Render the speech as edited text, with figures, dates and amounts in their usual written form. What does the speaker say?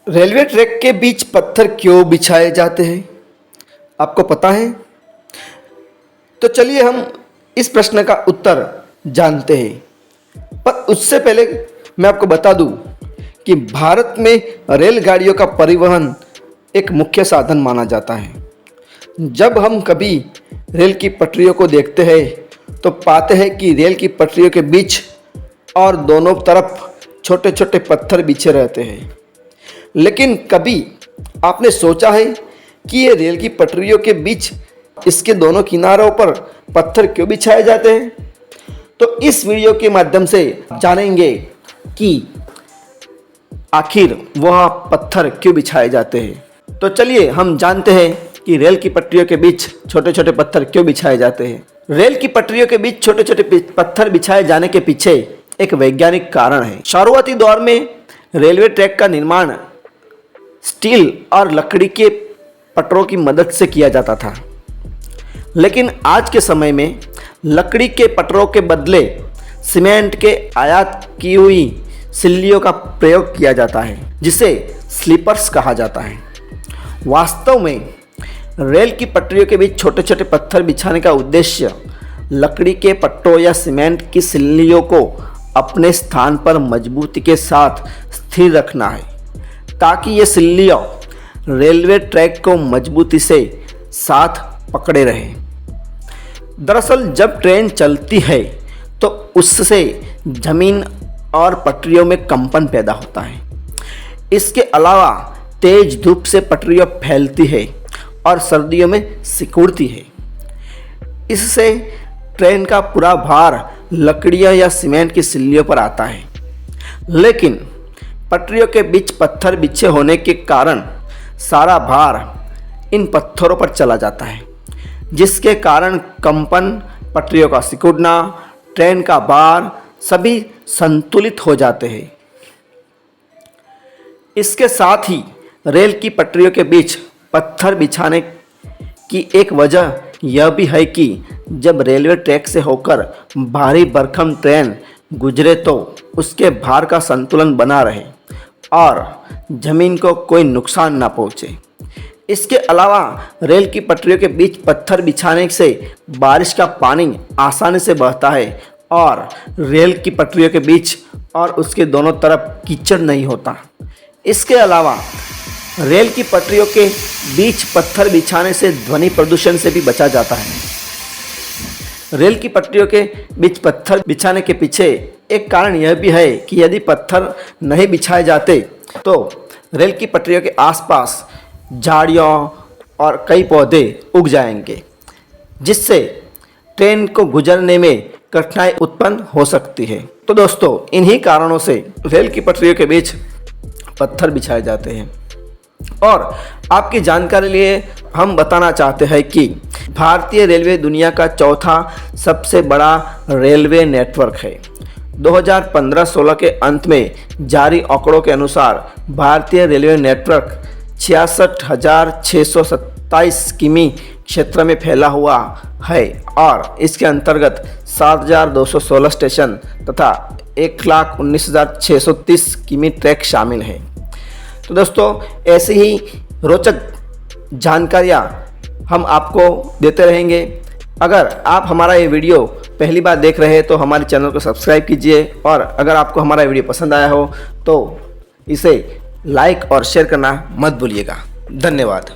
Railway track के बीच पत्थर क्यों बिछाए जाते हैं, आपको पता है? तो चलिए हम इस प्रश्न का उत्तर जानते हैं। पर उससे पहले मैं आपको बता दूं कि भारत में रेलगाड़ियों का परिवहन एक मुख्य साधन माना जाता है। जब हम कभी रेल की पटरियों को देखते हैं तो पाते हैं कि रेल की पटरियों के बीच और दोनों तरफ छोटे छोटे पत्थर बिछे रहते हैं। लेकिन कभी आपने सोचा है कि ये रेल की पटरियों के बीच इसके दोनों किनारों पर पत्थर क्यों बिछाए जाते हैं? तो इस वीडियो के माध्यम से जानेंगे कि आखिर वह पत्थर क्यों बिछाए जाते हैं। तो चलिए हम जानते हैं कि रेल की पटरियों के बीच छोटे छोटे पत्थर क्यों बिछाए जाते हैं। रेल की पटरियों के बीच छोटे छोटे पत्थर बिछाए जाने के पीछे एक वैज्ञानिक कारण है। शुरुआती दौर में रेलवे ट्रैक का निर्माण स्टील और लकड़ी के पटरों की मदद से किया जाता था, लेकिन आज के समय में लकड़ी के पटरों के बदले सीमेंट के आयात की हुई सिल्लियों का प्रयोग किया जाता है, जिसे स्लीपर्स कहा जाता है। वास्तव में रेल की पटरियों के बीच छोटे छोटे पत्थर बिछाने का उद्देश्य लकड़ी के पट्टों या सीमेंट की सिल्लियों को अपने स्थान पर मजबूती के साथ स्थिर रखना है, ताकि ये सिल्लियाँ रेलवे ट्रैक को मजबूती से साथ पकड़े रहें। दरअसल जब ट्रेन चलती है तो उससे जमीन और पटरियों में कंपन पैदा होता है। इसके अलावा तेज धूप से पटरियाँ फैलती है और सर्दियों में सिकुड़ती है। इससे ट्रेन का पूरा भार लकड़ियाँ या सीमेंट की सिल्लियों पर आता है। लेकिन पटरियों के बीच पत्थर बिछे होने के कारण सारा भार इन पत्थरों पर चला जाता है, जिसके कारण कंपन, पटरियों का सिकुड़ना, ट्रेन का भार सभी संतुलित हो जाते हैं। इसके साथ ही रेल की पटरियों के बीच पत्थर बिछाने की एक वजह यह भी है कि जब रेलवे ट्रैक से होकर भारी भरकम ट्रेन गुजरे तो उसके भार का संतुलन बना रहे और जमीन को कोई नुकसान ना पहुंचे। इसके अलावा रेल की पटरियों के बीच पत्थर बिछाने से बारिश का पानी आसानी से बहता है और रेल की पटरियों के बीच और उसके दोनों तरफ कीचड़ नहीं होता। इसके अलावा रेल की पटरियों के बीच पत्थर बिछाने से ध्वनि प्रदूषण से भी बचा जाता है। रेल की पटरियों के बीच पत्थर बिछाने के पीछे एक कारण यह भी है कि यदि पत्थर नहीं बिछाए जाते तो रेल की पटरियों के आसपास झाड़ियाँ और कई पौधे उग जाएंगे, जिससे ट्रेन को गुजरने में कठिनाई उत्पन्न हो सकती है। तो दोस्तों, इन्हीं कारणों से रेल की पटरियों के बीच पत्थर बिछाए जाते हैं। और आपकी जानकारी लिए हम बताना चाहते हैं कि भारतीय रेलवे दुनिया का चौथा सबसे बड़ा रेलवे नेटवर्क है। 2015-16 के अंत में जारी आंकड़ों के अनुसार भारतीय रेलवे नेटवर्क 66,627 किमी क्षेत्र में फैला हुआ है और इसके अंतर्गत 7,216 स्टेशन तथा 1,19,630 किमी ट्रैक शामिल है। तो दोस्तों, ऐसी ही रोचक जानकारियाँ हम आपको देते रहेंगे। अगर आप हमारा ये वीडियो पहली बार देख रहे हैं तो हमारे चैनल को सब्सक्राइब कीजिए और अगर आपको हमारा वीडियो पसंद आया हो तो इसे लाइक और शेयर करना मत भूलिएगा। धन्यवाद।